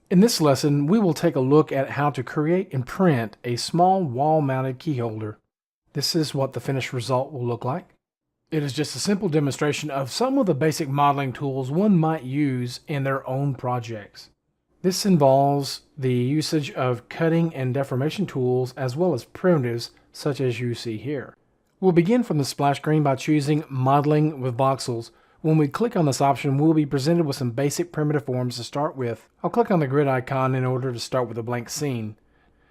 In this lesson, we will take a look at how to create and print a small wall-mounted key holder. This is what the finished result will look like. It is just a simple demonstration of some of the basic modeling tools one might use in their own projects. This involves the usage of cutting and deformation tools as well as primitives such as you see here. We'll begin from the splash screen by choosing Modeling with Voxels. When we click on this option, we'll be presented with some basic primitive forms to start with. I'll click on the grid icon in order to start with a blank scene.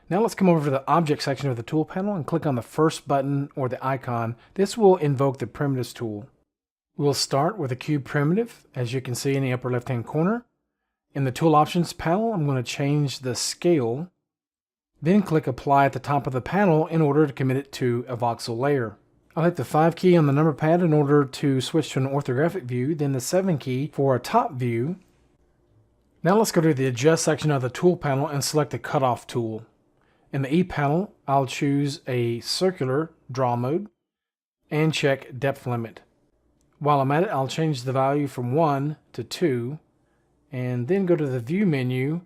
Now let's come over to the Object section of the tool panel and click on the first button or the icon. This will invoke the Primitives tool. We'll start with a cube primitive, as you can see in the upper left-hand corner. In the Tool Options panel, I'm going to change the scale, then click Apply at the top of the panel in order to commit it to a voxel layer. I'll hit the 5 key on the number pad in order to switch to an orthographic view, then the 7 key for a top view. Now let's go to the Adjust section of the tool panel and select the Cutoff tool. In the E panel, I'll choose a circular draw mode and check depth limit. While I'm at it, I'll change the value from 1 to 2 and then go to the View menu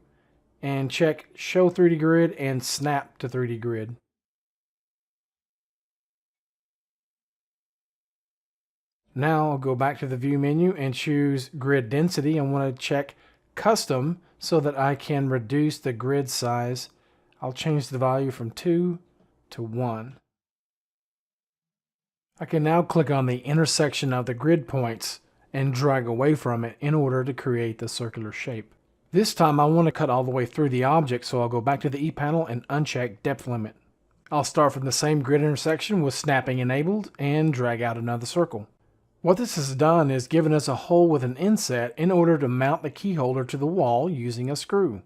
and check Show 3D Grid and Snap to 3D Grid. Now I'll go back to the View menu and choose Grid Density. I want to check Custom so that I can reduce the grid size. I'll change the value from 2 to 1. I can now click on the intersection of the grid points and drag away from it in order to create the circular shape. This time I want to cut all the way through the object, so I'll go back to the E panel and uncheck Depth Limit. I'll start from the same grid intersection with snapping enabled and drag out another circle. What this has done is given us a hole with an inset in order to mount the key holder to the wall using a screw.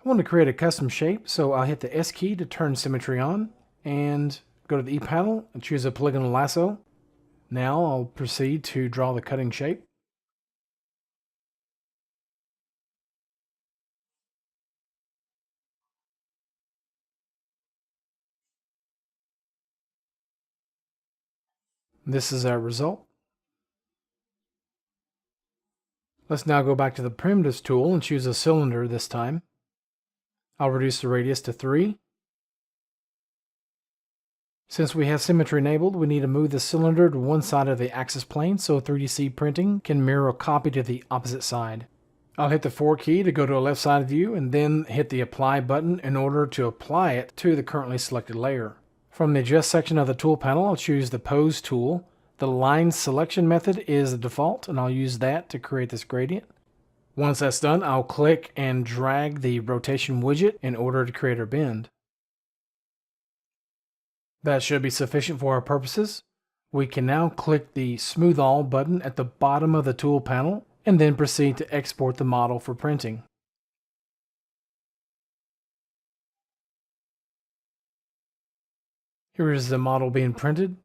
I want to create a custom shape, so I'll hit the S key to turn symmetry on and go to the E panel and choose a polygonal lasso. Now I'll proceed to draw the cutting shape. This is our result. Let's now go back to the Primitives tool and choose a cylinder this time. I'll reduce the radius to 3. Since we have symmetry enabled, we need to move the cylinder to one side of the axis plane so 3DC printing can mirror a copy to the opposite side. I'll hit the 4 key to go to a left side view and then hit the Apply button in order to apply it to the currently selected layer. From the Adjust section of the tool panel, I'll choose the Pose tool. The line selection method is the default, and I'll use that to create this gradient. Once that's done, I'll click and drag the rotation widget in order to create our bend. That should be sufficient for our purposes. We can now click the Smooth All button at the bottom of the tool panel and then proceed to export the model for printing. Here is the model being printed.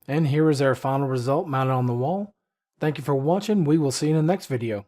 And here is our final result mounted on the wall. Thank you for watching. We will see you in the next video.